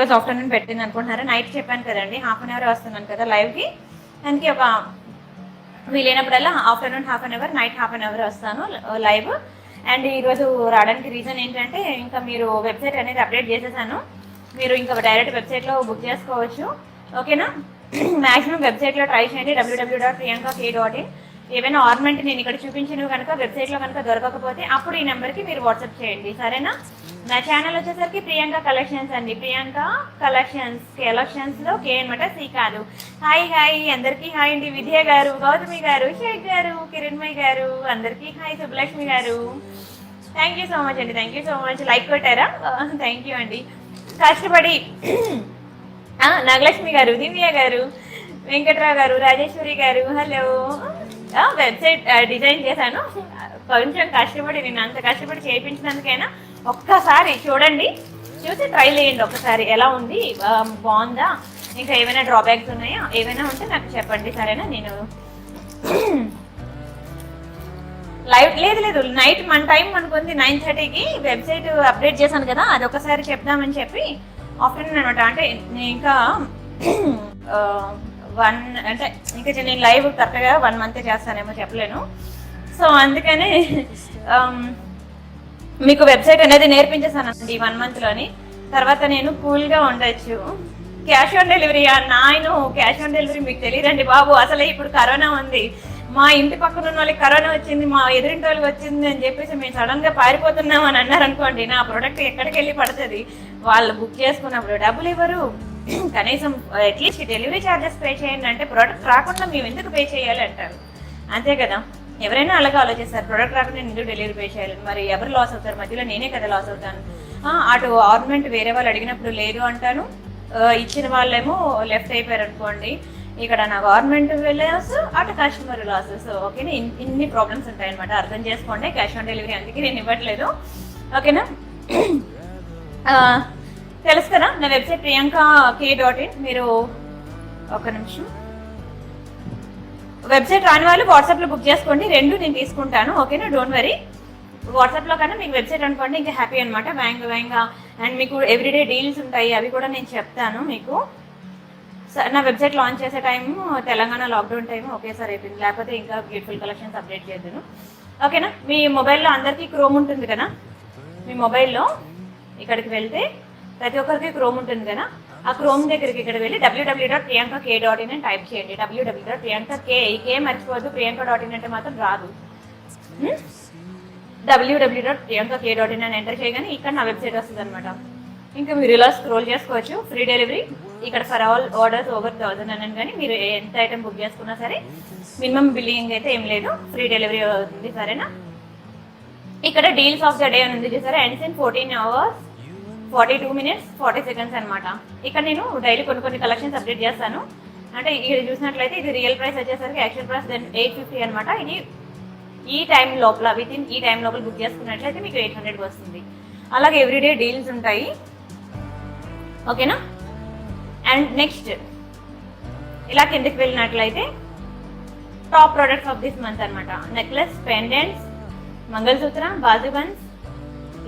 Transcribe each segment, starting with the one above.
ఈరోజు ఆఫ్టర్నూన్ పెట్టింది అనుకుంటున్నారా? నైట్ చెప్పాను కదండి, హాఫ్ అన్ అవర్ వస్తున్నాను కదా లైవ్కి, దానికి ఒక వీలైనప్పుడల్లా afternoon half an hour, night half an hour వస్తాను లైవ్. అండ్ ఈరోజు రావడానికి రీజన్ ఏంటంటే, ఇంకా మీరు వెబ్సైట్ అనేది అప్డేట్ చేసేసాను, మీరు ఇంకా డైరెక్ట్ వెబ్సైట్లో బుక్ చేసుకోవచ్చు. ఓకేనా? మ్యాక్సిమం వెబ్సైట్లో ట్రై చేయండి, www.priyanka.k.in. ఏవైనా ఆర్నమెంట్ నేను ఇక్కడ చూపించినవి కనుక వెబ్సైట్లో కనుక దొరకకపోతే అప్పుడు ఈ నెంబర్కి మీరు వాట్సాప్ చేయండి, సరేనా? నా ఛానల్ వచ్చేసరికి ప్రియాంక కలెక్షన్స్ అండి, ప్రియాంక కలెక్షన్స్లో కే అనమాట, సి కాదు. హాయ్ అందరికీ హాయ్ అండి. విద్య గారు, గౌతమి గారు, షేక్ గారు, కిరణ్మయ్ గారు, అందరికీ హాయ్. సుబ్బలక్ష్మి గారు, థ్యాంక్ యూ సో మచ్ అండి, thank you so much. Like కొట్టారా? థ్యాంక్ యూ అండి. కష్టపడి నాగలక్ష్మి గారు, దివ్య గారు, వెంకట్రావు గారు, రాజేశ్వరి గారు, హలో. వెబ్సైట్ డిజైన్ చేశాను, కొంచెం కష్టపడి, నేను అంత కష్టపడి చేయించినందుకైనా ఒక్కసారి చూడండి, చూసి ట్రై చేయండి ఒక్కసారి, ఎలా ఉంది, బాగుందా, ఇంకా ఏమైనా డ్రాబ్యాక్స్ ఉన్నాయా, ఏమైనా ఉంటే నాకు చెప్పండి, సరేనా? నేను లైవ్ లేదు నైట్ మన టైం అనుకుంది 9:30కి వెబ్సైట్ అప్డేట్ చేశాను కదా, అది ఒకసారి చెప్దామని చెప్పి ఆఫ్టర్నూన్ అనమాట. అంటే ఇంకా 1 అంటే ఇంకా నేను లైవ్ కరెక్ట్గా 1 మంత్ చేస్తానేమో చెప్పలేను. సో అందుకనే మీకు వెబ్సైట్ అనేది నేర్పించేసానండి 1 మంత్లోని. తర్వాత నేను కూల్గా ఉండొచ్చు. క్యాష్ ఆన్ డెలివరీ నాయను, క్యాష్ ఆన్ డెలివరీ మీకు తెలియదండి బాబు. అసలే ఇప్పుడు కరోనా ఉంది, మా ఇంటి పక్కన ఉన్న వాళ్ళకి కరోనా వచ్చింది, మా ఎదురింటి వాళ్ళకి వచ్చింది అని చెప్పేసి మేము సడన్గా పారిపోతున్నాం అని అన్నారు అనుకోండి, నా ప్రోడక్ట్ ఎక్కడికి వెళ్ళి పడుతుంది? వాళ్ళు బుక్ చేసుకున్నప్పుడు డబ్బులు ఇవ్వరు, కనీసం అట్లీస్ట్ డెలివరీ ఛార్జెస్ పే చేయండి అంటే, ప్రోడక్ట్ రాకుండా మేము ఎందుకు పే చేయాలి అంటారు, అంతే కదా? ఎవరైనా అలాగే ఆలోచిస్తారు, ప్రోడక్ట్ రాకుండా నేను ఎందుకు డెలివరీ పే చేయాలి, మరి ఎవరు లాస్ అవుతారు? మధ్యలో నేనే కదా లాస్ అవుతాను. అటు ఆర్నమెంట్ వేరే వాళ్ళు అడిగినప్పుడు లేదు అంటాను, ఇచ్చిన వాళ్ళేమో లెఫ్ట్ అయిపోయారు అనుకోండి, ఇక్కడ నా గవర్నమెంట్ లాస్, అటు కస్టమర్ లాస్. సో ఓకేనా, ఇన్ని ప్రాబ్లమ్స్ ఉంటాయి అనమాట, అర్థం చేసుకోండి. క్యాష్ ఆన్ డెలివరీ అందుకే నేను ఇవ్వట్లేదు, ఓకేనా? తెలుసు కదా నా వెబ్సైట్ priyanka.k.in. మీరు ఒక నిమిషం, వెబ్సైట్ రాని వాళ్ళు వాట్సాప్లో బుక్ చేసుకోండి, 2 నేను తీసుకుంటాను, ఓకేనా? Don't worry. వాట్సాప్లో కన్నా మీకు వెబ్సైట్ అనుకోండి ఇంకా హ్యాపీ అనమాట, వేగంగా. అండ్ మీకు ఎవ్రీడే డీల్స్ ఉంటాయి, అవి కూడా నేను చెప్తాను మీకు. నా వెబ్సైట్ లాంచ్ చేసే టైము తెలంగాణ లాక్డౌన్ టైము ఒకేసారి అయిపోయింది, లేకపోతే ఇంకా బ్యూటిఫుల్ కలెక్షన్స్ అప్డేట్ చేద్దాను, ఓకేనా? మీ మొబైల్లో అందరికీ క్రోమ్ ఉంటుంది కదా, మీ మొబైల్లో ఇక్కడికి వెళ్తే ప్రతి ఒక్కరికి క్రోమ్ ఉంటుంది కదా, ఆ క్రోమ్ దగ్గరికి ఇక్కడ వెళ్ళి www.priyanka.k.in అని టైప్ చేయండి. www.priyanka.k మర్చిపోవద్దు, priyanka.in అంటే మాత్రం రాదు. www.priyanka.k.in అని ఎంటర్ చేయగానే ఇక్కడ నా వెబ్సైట్ వస్తుంది అనమాట. ఇంకా మీరు ఇలా స్క్రోల్ చేసుకోవచ్చు. ఫ్రీ డెలివరీ ఇక్కడ ఫర్ ఆల్ ఆర్డర్స్ ఓవర్ 1000 అని, కానీ మీరు ఎంత ఐటమ్ బుక్ చేసుకున్నా సరే మినిమం బిల్లింగ్ అయితే ఏం లేదు, ఫ్రీ డెలివరీ అవుతుంది, సరేనా? ఇక్కడ డీల్స్ ఆఫ్ ద డే అని ఉంది చూసారా, ends in 14 hours 42 minutes 40 seconds అనమాట. ఇక్కడ నేను డైలీ కొన్ని కలెక్షన్స్ అప్డేట్ చేస్తాను. అంటే ఇక్కడ చూసినట్లయితే ఇది రియల్ ప్రైస్ వచ్చేసరికి యాక్చువల్ ప్రైస్ 850 అనమాట. ఇది ఈ టైం లోపల, విత్ ఇన్ ఈ టైం లోపల బుక్ చేసుకున్నట్లయితే మీకు 800 వస్తుంది. అలాగే ఎవ్రీడే డీల్స్ ఉంటాయి, ఓకేనా? అండ్ నెక్స్ట్ ఇలా కిందకి వెళ్ళినట్లయితే top products of this month అనమాట. నెక్లెస్, పెండెంట్స్, మంగళసూత్ర, బాజుబన్స్,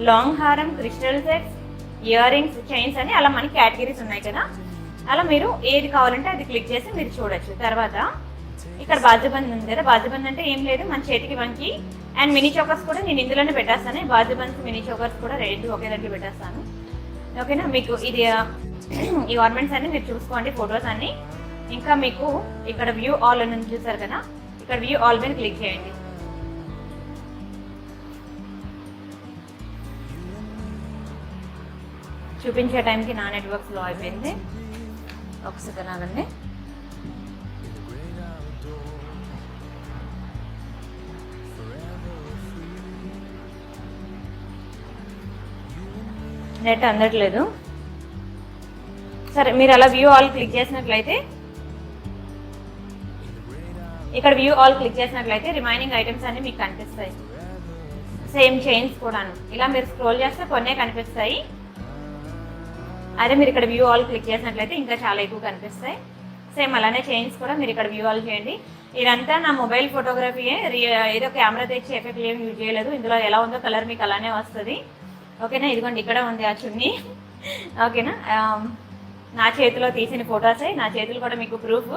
లాంగ్ హారం, crystal sets, ear rings, chains అని అలా మనకి కేటగిరీస్ ఉన్నాయి కదా, అలా మీరు ఏది కావాలంటే అది క్లిక్ చేసి మీరు చూడొచ్చు. తర్వాత ఇక్కడ బాజుబంద్ ఉంది కదా, బాజుబంద్ అంటే ఏం లేదు, మన చేతికి వంకి. అండ్ మినీ చోకర్స్ కూడా నేను ఇందులోనే పెట్టేస్తాను, బాజుబంద్ మినీ చోకర్స్ కూడా 2 ఒకే దగ్గర పెట్టేస్తాను, ఓకేనా? మీకు ఇది ఈ ఆర్నమెంట్స్ అన్ని మీరు చూసుకోండి, ఫొటోస్ అన్ని. ఇంకా మీకు ఇక్కడ వ్యూ ఆల్ అని చూసారు కదా, ఇక్కడ వ్యూ ఆల్ మీద క్లిక్ చేయండి. చూపించే టైంకి నా నెట్వర్క్ స్లో అయిపోయింది, ఒక సెకండ్ ఆగండి. నెట్ అందట్లేదు. సరే, మీరు అలా వ్యూ ఆల్ క్లిక్ చేసినట్లయితే, ఇక్కడ వ్యూ ఆల్ క్లిక్ చేసినట్లయితే రిమైనింగ్ ఐటమ్స్ అన్ని మీకు కనిపిస్తాయి. సేమ్ చైన్స్ కూడాను ఇలా మీరు స్క్రోల్ చేస్తే కొన్నే కనిపిస్తాయి. అదే మీరు ఇక్కడ వ్యూ ఆల్ క్లిక్ చేసినట్లయితే ఇంకా చాలా ఎక్కువ కనిపిస్తాయి. సేమ్ అలానే చైన్స్ కూడా మీరు ఇక్కడ వ్యూ ఆల్ చేయండి. ఇదంతా నా మొబైల్ ఫోటోగ్రఫీయే, ఏదో కెమెరా తెచ్చి ఎఫెక్ట్ ఏమి యూజ్ చేయలేదు. ఇందులో ఎలా ఉందో కలర్ మీకు అలానే వస్తుంది, ఓకేనా? ఇదిగోండి ఇక్కడ ఉంది ఆ చున్నీ, ఓకేనా? నా చేతిలో తీసిన ఫొటోసే, నా చేతులు కూడా మీకు ప్రూఫ్.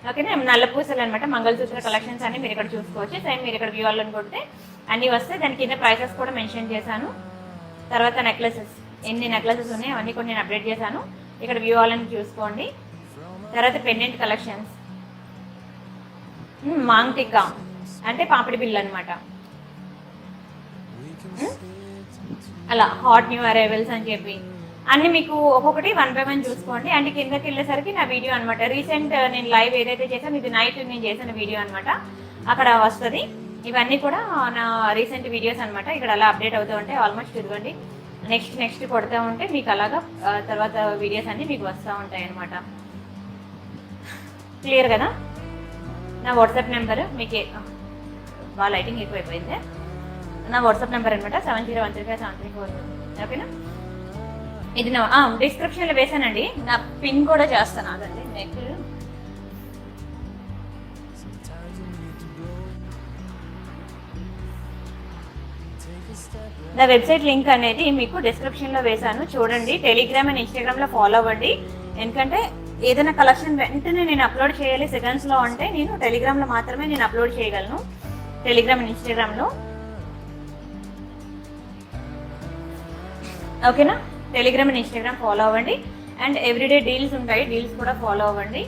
ఓకేనా, నల్ల పూసలు అనమాట, మంగళసూత్ర కలెక్షన్స్ అన్ని మీరు ఇక్కడ చూసుకోవచ్చు. సేమ్ మీరు ఇక్కడ వ్యూ అని కొడితే అన్నీ వస్తాయి. దాని కింద ప్రైసెస్ కూడా మెన్షన్ చేశాను. తర్వాత నెక్లెసెస్, ఎన్ని నెక్లెసెస్ ఉన్నాయి అవన్నీ కూడా నేను అప్డేట్ చేశాను. ఇక్కడ వ్యూ అని చూసుకోండి. తర్వాత పెండెంట్ కలెక్షన్స్, మాంగ్ టిక్కా అంటే పాపిడి బిల్ అనమాట. అలా హాట్ న్యూ అరైవల్స్ అని చెప్పి అన్ని మీకు ఒక్కొక్కటి 1 by 1 చూసుకోండి. అండ్ కిందకి వెళ్ళేసరికి నా వీడియో అనమాట, రీసెంట్ నేను లైవ్ ఏదైతే చేశాను ఇది నైట్ నేను చేసిన వీడియో అనమాట, అక్కడ వస్తుంది. ఇవన్నీ కూడా నా రీసెంట్ వీడియోస్ అనమాట. ఇక్కడ అలా అప్డేట్ అవుతూ ఉంటాయి. ఆల్మోస్ట్ ఇదిగోండి నెక్స్ట్ కొడుతూ ఉంటే మీకు అలాగా తర్వాత వీడియోస్ అన్నీ మీకు వస్తూ ఉంటాయి అనమాట. క్లియర్ కదా. నా వాట్సాప్ నెంబర్ మీకు బాగా లైటింగ్ ఎక్కువైపోయింది. నా వాట్సాప్ నెంబర్ అనమాట 70135734. ఓకేనా, ఇది నా డిస్క్రిప్షన్లో వేసానండి. నా పిన్ కూడా చేస్తాను, అదండి నెక్. నా వెబ్సైట్ లింక్ అనేది మీకు డిస్క్రిప్షన్లో వేసాను, చూడండి. టెలిగ్రామ్ అండ్ ఇన్స్టాగ్రామ్లో ఫాలో అవ్వండి. ఎందుకంటే ఏదైనా కలెక్షన్ వెంటనే నేను అప్లోడ్ చేయాలి సెకండ్స్లో అంటే నేను టెలిగ్రామ్లో మాత్రమే నేను అప్లోడ్ చేయగలను, టెలిగ్రామ్ అండ్ ఇన్స్టాగ్రామ్లో. ఓకేనా, టెలిగ్రామ్ అండ్ ఇన్స్టాగ్రామ్ ఫాలో అవ్వండి. అండ్ ఎవ్రీడే డీల్స్ ఉంటాయి, డీల్స్ కూడా ఫాలో అవ్వండి.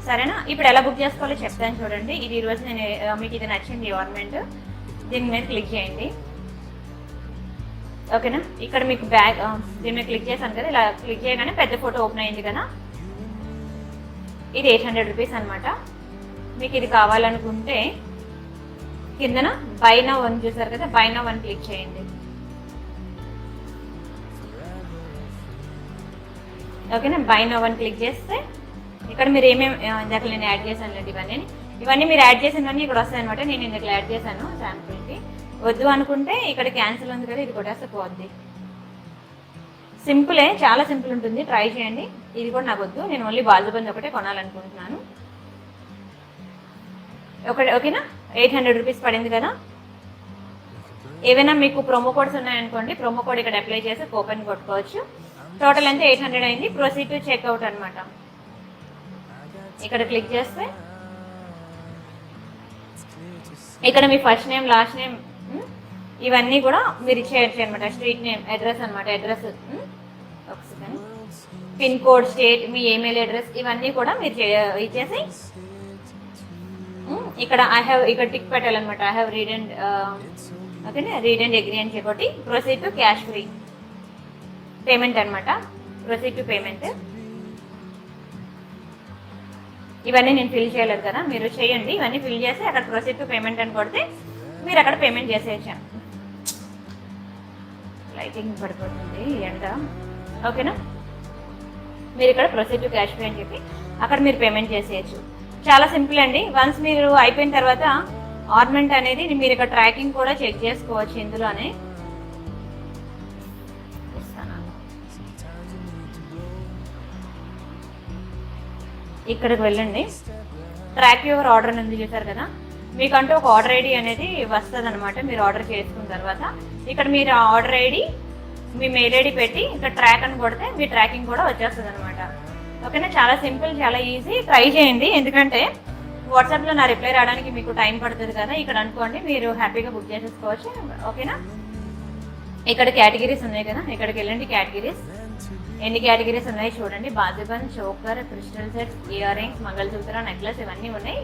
సరేనా, ఇప్పుడు ఎలా బుక్ చేసుకోవాలో చెప్తాను చూడండి. ఇది ఈరోజు నేను మీకు ఇది నచ్చింది ఆర్నమెంట్, దీని మీద క్లిక్ చేయండి. ఓకేనా, ఇక్కడ మీకు బ్యాగ్ దీని మీద క్లిక్ చేశాను కదా, ఇలా క్లిక్ చేయగానే పెద్ద ఫోటో ఓపెన్ అయింది కదా. ఇది 800 రూపీస్ అనమాట. మీకు ఇది కావాలనుకుంటే కిందన బై నౌ వన్ చూసారు కదా, బై నౌ వన్ క్లిక్ చేయండి. ఓకేనా, బై నౌ వన్ క్లిక్ చేస్తే ఇక్కడ మీరు ఏమేమి ఇందాక నేను యాడ్ చేశాను లేదు, ఇవన్నీ మీరు యాడ్ చేసినవన్నీ ఇక్కడ వస్తాయి అనమాట. నేను ఇందాక యాడ్ చేశాను శాంపుల్కి. వద్దు అనుకుంటే ఇక్కడ క్యాన్సిల్ ఉంది కదా, ఇది కొట్టేస్తే పోద్ది. సింపులే, చాలా సింపుల్ ఉంటుంది, ట్రై చేయండి. ఇది కూడా నాకు వద్దు, నేను ఓన్లీ బాజుబంద్ ఒకటే కొనాలనుకుంటున్నాను. ఓకేనా, 800 రూపీస్ పడింది కదా. ఏవైనా మీకు ప్రోమో కోడ్స్ ఉన్నాయనుకోండి, ప్రోమో కోడ్ ఇక్కడ అప్లై చేసి కూపన్ కొట్టుకోవచ్చు. టోటల్ అయితే 800 అయింది. ప్రొసీడ్ టు చెక్అవుట్ అనమాట. ఇక్కడ క్లిక్ చేస్తే ఇక్కడ మీ ఫస్ట్ నేమ్, లాస్ట్ నేమ్ ఇవన్నీ కూడా మీరు ఇచ్చేయచ్చు అనమాట. స్ట్రీట్ నేమ్, అడ్రస్ అనమాట, అడ్రస్, ఒక సెకండ్, పిన్ కోడ్, స్టేట్, మీ ఈమెయిల్ అడ్రస్ ఇవన్నీ కూడా మీరు ఇచ్చేసి ఇక్కడ ఐ హ్యావ్ ఇక్కడ టిక్ పెట్టాలన్నమాట. ఐ హ్యావ్ రీడ్ అండ్ ఓకేనా, రీడ్ అండ్ అగ్రీ అని చెప్పి proceed to cash free payment అనమాట. Proceed to payment. ఇవన్నీ నేను ఫిల్ చేయలేదు కదా, మీరు చేయండి. ఇవన్నీ ఫిల్ చేసి అక్కడ ప్రొసీడ్ టు పేమెంట్ అని కొడితే మీరు అక్కడ పేమెంట్ చేసేయచ్చు. లైటింగ్ పడిపోతుంది ఎండ. ఓకేనా, మీరు ఇక్కడ ప్రొసీడ్ టు క్యాష్ ఫ్రీ అని చెప్పి అక్కడ మీరు పేమెంట్ చేసేయచ్చు. చాలా సింపుల్ అండి. వన్స్ మీరు అయిపోయిన తర్వాత ఆర్నమెంట్ అనేది మీరు ఇక్కడ ట్రాకింగ్ కూడా చెక్ చేసుకోవచ్చు ఇందులోనే. ఇక్కడికి వెళ్ళండి, ట్రాక్ యువర్ ఆర్డర్ అనేది చూసారు కదా, మీకంటూ ఒక ఆర్డర్ ఐడి అనేది వస్తుంది అనమాట. మీరు ఆర్డర్ చేసుకున్న తర్వాత ఇక్కడ మీరు ఆర్డర్ ఐడి, మీ మెయిల్ ఐడి పెట్టి ఇక్కడ ట్రాక్ అని కొడితే మీ ట్రాకింగ్ కూడా వచ్చేస్తుంది అనమాట. ఓకేనా, చాలా సింపుల్, చాలా ఈజీ. ట్రై చేయండి. ఎందుకంటే వాట్సాప్లో నా రిప్లై రావడానికి మీకు టైం పడుతుంది కదా, ఇక్కడ అనుకోండి మీరు హ్యాపీగా బుక్ చేసేసుకోవచ్చు. ఓకేనా, ఇక్కడ కేటగిరీస్ ఉన్నాయి కదా, ఇక్కడికి వెళ్ళండి. కేటగిరీస్ ఎన్ని కేటగిరీస్ ఉన్నాయి చూడండి. Bajuband, choker, crystal set, ear rings, mangalsutra, necklace ఇవన్నీ ఉన్నాయి.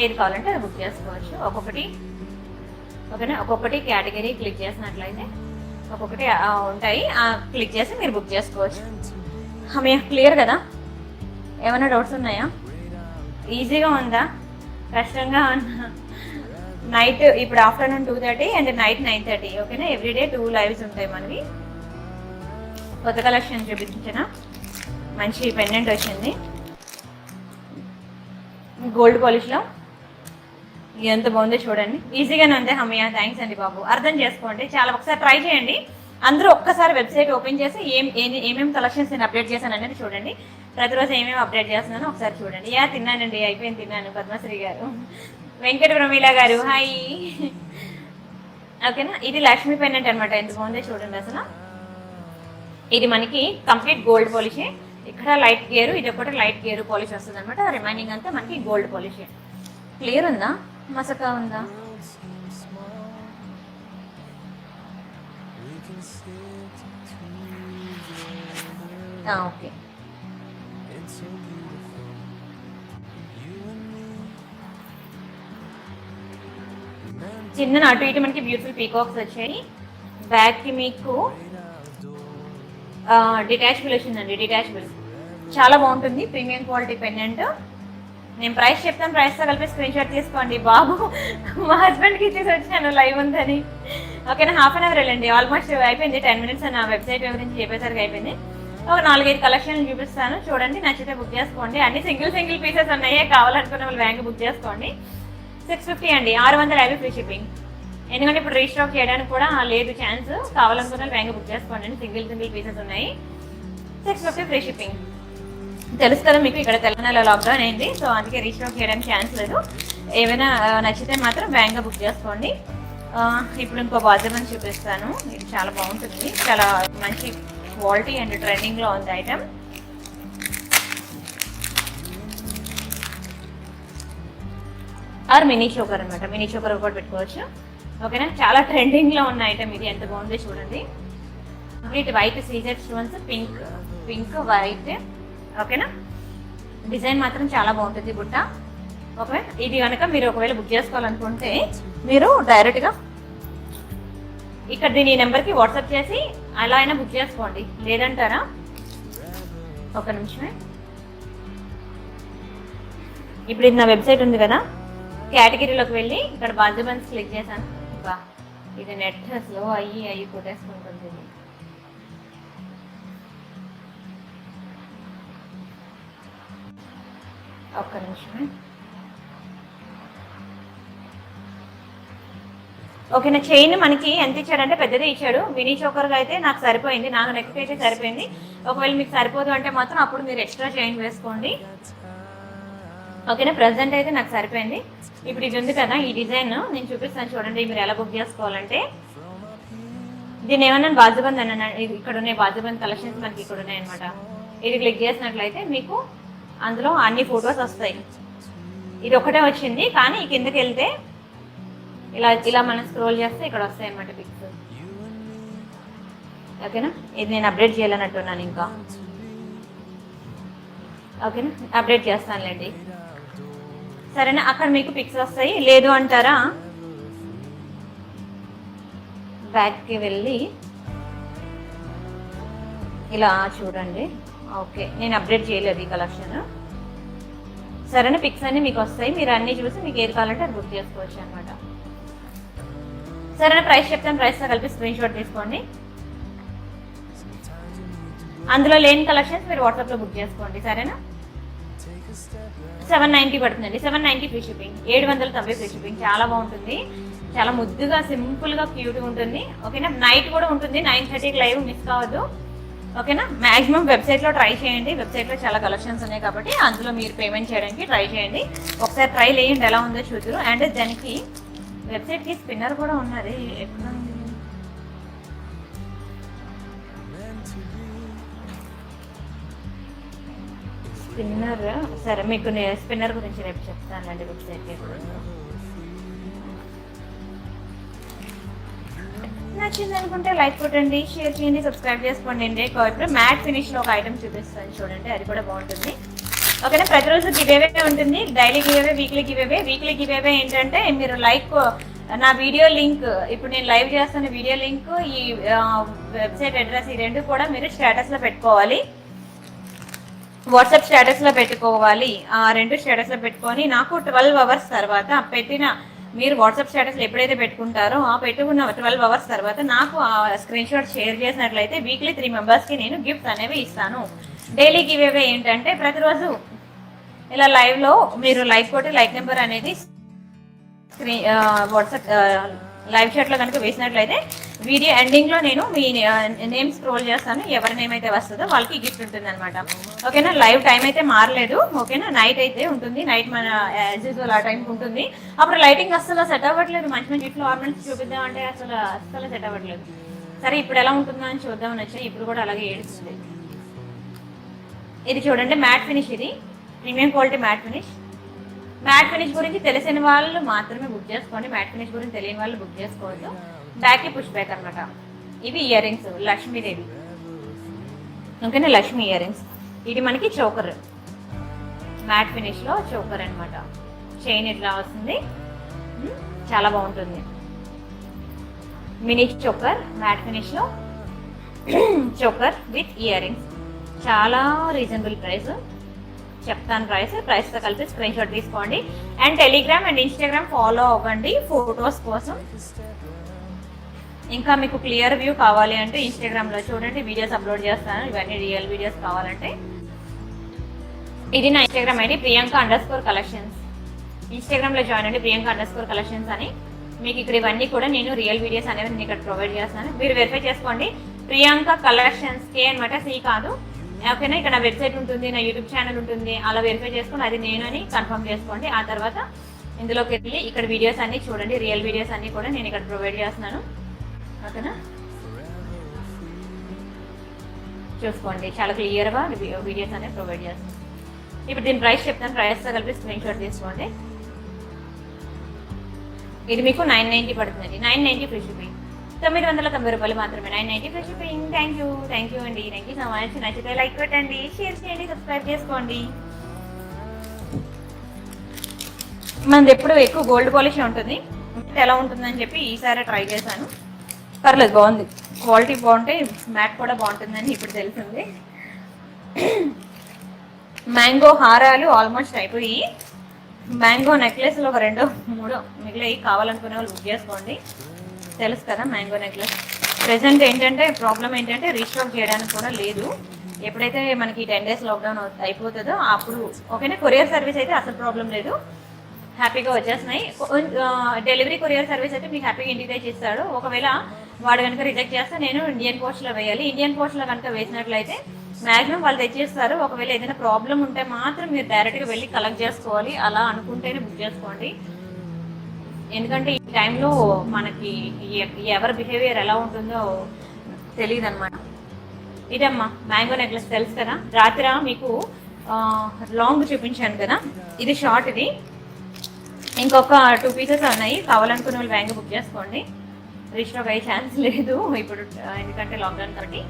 ఏది కావాలంటే అది బుక్ చేసుకోవచ్చు ఒక్కొక్కటి. ఓకేనా, ఒక్కొక్కటి కేటగిరీ క్లిక్ చేసినట్లయితే ఒక్కొక్కటి ఉంటాయి, క్లిక్ చేసి మీరు బుక్ చేసుకోవచ్చు. మీకు క్లియర్ కదా, ఏమైనా డౌట్స్ ఉన్నాయా? ఈజీగా ఉందా, కష్టంగా ఉందా? నైట్ ఇప్పుడు ఆఫ్టర్నూన్ 2:30 అండ్ నైట్ 9:30. ఓకేనా, ఎవ్రీడే 2 లైవ్స్ ఉంటాయి మనవి. కొత్త కలెక్షన్ చూపించిన మంచి పెండెంట్ వచ్చింది గోల్డ్ పాలిష్లో. ఎంత బాగుందో చూడండి, ఈజీగానే ఉంది. హమ్మయ్య, థ్యాంక్స్ అండి బాబు, అర్థం చేసుకోండి. చాలా ఒకసారి ట్రై చేయండి. అందరూ ఒక్కసారి వెబ్సైట్ ఓపెన్ చేసి ఏమేమి కలెక్షన్స్ నేను అప్డేట్ చేశాను అనేది చూడండి. ప్రతిరోజు ఏమేమి అప్డేట్ చేస్తున్నానో ఒకసారి చూడండి. తిన్నానండి, అయిపోయింది, తిన్నాను. పద్మశ్రీ గారు, వెంకట ప్రమీల గారు, హాయ్. ఓకేనా, ఇది లక్ష్మీ పెండెంట్ అనమాట. ఎంత బాగుందో చూడండి అసలు. ఇది మనకి కంప్లీట్ గోల్డ్ పాలిషే. ఇక్కడ లైట్ గేరు, ఇది ఒకటి లైట్ గేరు పాలిష్ వస్తుంది అనమాట. రిమైనింగ్ అంతా మనకి గోల్డ్ పాలిషే. క్లియర్ ఉందా, మసక ఉందా? ఓకే. చిన్న అటు ఇటు మనకి బ్యూటిఫుల్ పీకాక్స్ వచ్చాయి. బ్యాక్కి మీకు డిటాచబుల్ వచ్చిందండి. డిటాచబుల్ చాలా బాగుంటుంది. Premium quality pendant. నేను ప్రైస్ చెప్తాను, ప్రైస్తో కలిపి స్క్రీన్ షాట్ తీసుకోండి. బాబు మా హస్బెండ్కి ఇచ్చేసి వచ్చాను లైవ్ ఉందని. ఓకేనా, హాఫ్ అన్ అవర్ వెళ్ళండి. ఆల్మోస్ట్ అయిపోయింది. 10 minutes నా వెబ్సైట్ గురించి చెప్పేసరికి అయిపోయింది. ఒక 4-5 కలెక్షన్లు చూపిస్తాను, చూడండి. నచ్చితే బుక్ చేసుకోండి. అన్ని సింగిల్ పీసెస్ ఉన్నాయే, కావాలనుకున్న వాళ్ళు బ్యాంక్ బుక్ చేసుకోండి. 650 అండి, 650 ఫ్రీ షిప్పింగ్. ఎందుకంటే ఇప్పుడు రీస్టాక్ చేయడానికి కూడా లేదు ఛాన్స్. కావాలనుకున్న వాళ్ళు బ్యాంక్ బుక్ చేసుకోండి అండి. సింగిల్ పీసెస్ ఉన్నాయి. 650 ఫ్రీ షిప్పింగ్. తెలుసు కదా మీకు, ఇక్కడ తెలంగాణలో లాక్డౌన్ అయింది, సో అందుకే రీస్టాక్ చేయడానికి ఛాన్స్ లేదు. ఏమైనా నచ్చితే మాత్రం బ్యాంక్గా బుక్ చేసుకోండి. ఇప్పుడు ఇంకో బాజమని చూపిస్తాను. ఇది చాలా బాగుంటుంది, చాలా మంచి క్వాలిటీ అండ్ ట్రెండింగ్లో ఉంది ఐటమ్. ఆర్ మినీ చోకర్ అనమాట. మినీ చోకర్ కూడా పెట్టుకోవచ్చు. ఓకేనా, చాలా ట్రెండింగ్లో ఉన్న ఐటమ్ ఇది. ఎంత బాగుందో చూడండి. Complete white CZ stones, pink white. ఓకేనా, డిజైన్ మాత్రం చాలా బాగుంటుంది బుట్ట. ఓకే, ఇది కనుక మీరు ఒకవేళ బుక్ చేసుకోవాలనుకుంటే మీరు డైరెక్ట్గా ఇక్కడ దీని నెంబర్కి వాట్సాప్ చేసి అలా అయినా బుక్ చేసుకోండి. లేదంటారా, ఒక నిమిషమే. ఇప్పుడు ఇది నా వెబ్సైట్ ఉంది కదా, కేటగిరీలోకి వెళ్ళి ఇక్కడ బాజుబన్స్ క్లిక్ చేశాను. బా, ఇది నెట్ స్లో అయ్యి కొట్టేసుకుంటుంది. ఒక్క నిమిషమే. ఓకే, నా చైన్ మనకి ఎంత ఇచ్చాడంటే పెద్దదే ఇచ్చాడు. మినీ చోకర్గా అయితే నాకు సరిపోయింది, నాకు నెక్ అయితే సరిపోయింది. ఒకవేళ మీకు సరిపోదు అంటే మాత్రం అప్పుడు మీరు ఎక్స్ట్రా చైన్ వేసుకోండి. ఓకేనా, ప్రెసెంట్ అయితే నాకు సరిపోయింది. ఇప్పుడు ఇది ఉంది కదా, ఈ డిజైన్ నేను చూపిస్తాను చూడండి. మీరు ఎలా బుక్ చేసుకోవాలంటే దీన్ని ఏమన్నా బాజుబంద్ అన్న, ఇక్కడ ఉన్నాయి బాజుబంద్ కలెక్షన్స్ మనకి ఇక్కడ ఉన్నాయి అనమాట. ఇది క్లిక్ చేసినట్లయితే మీకు అందులో అన్ని ఫొటోస్ వస్తాయి. ఇది ఒకటే వచ్చింది, కానీ ఈ కిందకి వెళ్తే ఇలా మనం స్క్రోల్ చేస్తే ఇక్కడ వస్తాయి అన్నమాట పిక్స్. ఓకేనా, ఇది నేను అప్డేట్ చేయాలన్నట్టున్నాను ఇంకా. ఓకేనా, అప్డేట్ చేస్తానులేండి. సరేనా, అక్కడ మీకు పిక్స్ వస్తాయి. లేదు అంటారా, బ్యాక్కి వెళ్ళి ఇలా చూడండి. ఓకే, నేను అప్డేట్ చేయలేదు ఈ కలెక్షన్. సరేనా, పిక్స్ అన్ని మీకు వస్తాయి. మీరు అన్ని చూసి మీకు ఏది కావాలంటే అది బుక్ చేసుకోవచ్చు అనమాట. సరేనా, ప్రైస్ చెప్తాను, ప్రైస్తో కలిపి స్క్రీన్ షాట్ తీసుకోండి. అందులో లేని కలెక్షన్స్ మీరు వాట్సాప్లో బుక్ చేసుకోండి. సరేనా, 790 పడుతుందండి. 790 ఫ్రీ షిప్పింగ్. 790 free shipping. చాలా బాగుంటుంది, చాలా ముద్దుగా సింపుల్గా క్యూట్గా ఉంటుంది. ఓకేనా, నైట్ కూడా ఉంటుంది. 9:30కి లైవ్ మిస్ కావద్దు. ఓకేనా, మాక్సిమం వెబ్సైట్లో ట్రై చేయండి. వెబ్సైట్లో చాలా కలెక్షన్స్ ఉన్నాయి కాబట్టి అందులో మీరు పేమెంట్ చేయడానికి ట్రై చేయండి. ఒకసారి ట్రై చేయండి, ఎలా ఉందో చూద్దరు. అండ్ దానికి వెబ్సైట్కి స్పిన్నర్ కూడా ఉన్నది. ఎక్కడ స్పిన్నర్? సరే, మీకు స్పిన్నర్ గురించి రేపు చెప్తానండి. వెబ్సైట్కి నచ్చింది అనుకుంటే లైక్ కొట్టండి, షేర్ చేయండి, సబ్స్క్రైబ్ చేసుకోండి. ఇప్పుడు మ్యాట్ ఫినిష్లో ఒక ఐటమ్ చూపిస్తాను చూడండి, అది కూడా బాగుంటుంది. ఓకేనా, ప్రతిరోజు గివేవే ఉంటుంది. Daily giveaway, weekly giveaway. Weekly giveaway ఏంటంటే మీరు లైక్ నా వీడియో లింక్, ఇప్పుడు నేను లైవ్ చేస్తున్న వీడియో లింక్, ఈ వెబ్సైట్ అడ్రస్, ఈ రెండు కూడా మీరు స్టేటస్లో పెట్టుకోవాలి. వాట్సాప్ స్టేటస్లో పెట్టుకోవాలి. ఆ రెండు స్టేటస్లో పెట్టుకొని నాకు 12 hours తర్వాత పెట్టిన, మీరు వాట్సాప్ స్టేటస్లో ఎప్పుడైతే పెట్టుకుంటారో ఆ పెట్టుకున్న 12 hours తర్వాత నాకు ఆ స్క్రీన్ షాట్ షేర్ చేసినట్లయితే వీక్లీ 3 members నేను గిఫ్ట్స్ అనేవి ఇస్తాను. డైలీ గివేవే ఏంటంటే ప్రతిరోజు ఇలా లైవ్లో మీరు లైక్ కొట్టి లైక్ నెంబర్ అనేది స్క్రీన్ వాట్సాప్ లైవ్ చాట్లో కనుక వేసినట్లయితే వీడియో ఎండింగ్లో నేను మీ నేమ్ స్క్రోల్ చేస్తాను. ఎవరి నేమ్ అయితే వస్తుందో వాళ్ళకి గిఫ్ట్ ఉంటుంది అనమాట. ఓకేనా, లైవ్ టైం అయితే మారలేదు. ఓకేనా, నైట్ అయితే ఉంటుంది. నైట్ మన యాజ్ యూజువల్ ఆ టైంకి ఉంటుంది. అప్పుడు లైటింగ్ అస్సలు సెట్ అవ్వట్లేదు. మంచి మంచి ఇట్లా ఆర్నమెంట్స్ చూపిద్దామంటే అసలు సెట్ అవ్వట్లేదు. సరే ఇప్పుడు ఎలా ఉంటుందో అని చూద్దామని వచ్చాయి. ఇప్పుడు కూడా అలాగే ఏడుస్తుంది. ఇది చూడండి, మ్యాట్ ఫినిష్. ఇది premium quality matte finish. Matte finish గురించి తెలిసిన వాళ్ళు మాత్రమే బుక్ చేసుకోండి, మ్యాట్ ఫినిష్ గురించి తెలియని వాళ్ళు బుక్ చేసుకోవద్దు. బ్యాక్కి పుష్ బ్యాక్ అనమాట. ఇవి ఇయర్ రింగ్స్ లక్ష్మీదేవి. ఓకేనా, లక్ష్మీ ఇయర్ రింగ్స్. ఇది మనకి చోకర్, మ్యాట్ ఫినిష్లో చోకర్ అనమాట. చైన్ ఇట్లా వస్తుంది, చాలా బాగుంటుంది. మినీ చోకర్ మ్యాట్ ఫినిష్లో చోకర్ విత్ ఇయర్ రింగ్స్. చాలా రీజనబుల్ ప్రైస్ చెప్తాను. ప్రైస్తో కలిపి స్క్రీన్ షాట్ తీసుకోండి. And Telegram and Instagram follow అవ్వండి ఫొటోస్ కోసం. ఇంకా మీకు క్లియర్ వ్యూ కావాలి అంటే ఇన్స్టాగ్రామ్లో చూడండి, వీడియోస్ అప్లోడ్ చేస్తాను. ఇవన్నీ రియల్ వీడియోస్ కావాలంటే ఇది నా ఇన్స్టాగ్రామ్ ఐడి Priyanka_collections. ఇన్స్టాగ్రామ్లో జాయిన్ అండి, Priyanka_collections అని. మీకు ఇక్కడ ఇవన్నీ కూడా నేను రియల్ వీడియోస్ అనేవి నేను ఇక్కడ ప్రొవైడ్ చేస్తాను. మీరు వెరిఫై చేసుకోండి. ప్రియాంక కలెక్షన్స్ కే అనమాట, సి కాదు. ఓకేనా, ఇక్కడ నా వెబ్సైట్ ఉంటుంది, నా యూట్యూబ్ ఛానల్ ఉంటుంది. అలా వెరిఫై చేసుకొని అది నేను అని కన్ఫర్మ్ చేసుకోండి. ఆ తర్వాత ఇందులోకి వెళ్ళి ఇక్కడ వీడియోస్ అన్ని చూడండి, రియల్ వీడియోస్ అన్ని కూడా నేను ఇక్కడ ప్రొవైడ్ చేస్తున్నాను. ఓకేనా, చూసుకోండి, చాలా క్లియర్గా వీడియోస్ అనేవి ప్రొవైడ్ చేస్తాను. ఇప్పుడు దీని ప్రైస్ చెప్తాను, ప్రైస్తో కలిపి స్క్రీన్ షాట్ తీసుకోండి. ఇది మీకు 990 పడుతుందండి, 990 ఫ్రీ షిప్పింగ్. 990 రూపాయలు మాత్రమే, 990 ఫ్రీ షిప్పింగ్. థ్యాంక్ యూ అండి, థ్యాంక్ యూ సో మచ్. నచ్చితే లైక్ పెట్టండి, షేర్ చేయండి, సబ్స్క్రైబ్ చేసుకోండి. మనది ఎప్పుడు ఎక్కువ గోల్డ్ పాలిష్ ఉంటుంది, ఎలా ఉంటుందని చెప్పి ఈసారి ట్రై చేశాను. పర్లేదు, బాగుంది, క్వాలిటీ బాగుంటే మ్యాట్ కూడా బాగుంటుందని ఇప్పుడు తెలిసింది. మ్యాంగో హారాలు ఆల్మోస్ట్ అయిపోయి, మ్యాంగో నెక్లెస్లు ఒక 2-3 మిగిలిన కావాలనుకునే వాళ్ళు బుక్ చేసుకోండి. తెలుసు కదా మ్యాంగో నెక్లెస్. ప్రెసెంట్ ఏంటంటే ప్రాబ్లం ఏంటంటే రీస్టాక్ చేయడానికి కూడా లేదు. ఎప్పుడైతే మనకి 10 days లాక్డౌన్ అయిపోతుందో అప్పుడు ఓకేనా. కొరియర్ సర్వీస్ అయితే అసలు ప్రాబ్లం లేదు, హ్యాపీగా వచ్చేస్తున్నాయి. డెలివరీ కొరియర్ సర్వీస్ అయితే మీకు హ్యాపీగా ఇంటికి తెచ్చి ఇస్తాడు. ఒకవేళ వాడు కనుక రిజెక్ట్ చేస్తే నేను ఇండియన్ పోస్ట్లో వేయాలి. ఇండియన్ పోస్ట్లో కనుక వేసినట్లయితే మ్యాక్సిమం వాళ్ళు తెచ్చిస్తారు. ఒకవేళ ఏదైనా ప్రాబ్లం ఉంటే మాత్రం మీరు డైరెక్ట్గా వెళ్ళి కలెక్ట్ చేసుకోవాలి. అలా అనుకుంటేనే బుక్ చేసుకోండి. ఎందుకంటే ఈ టైంలో మనకి ఎవరి బిహేవియర్ ఎలా ఉంటుందో తెలియదు అనమాట. ఇదమ్మా మ్యాంగో నెక్లెస్, తెలుసు కదా. రాత్రి మీకు లాంగ్ చూపించాను కదా, ఇది షార్ట్. ఇది ఇంకొక 2 pieces ఉన్నాయి, కావాలనుకునే వాళ్ళు బ్యాంక్ బుక్ చేసుకోండి. రీస్టాక్ అయ్యే ఛాన్స్ లేదు ఇప్పుడు, ఎందుకంటే లాక్డౌన్ కాబట్టి.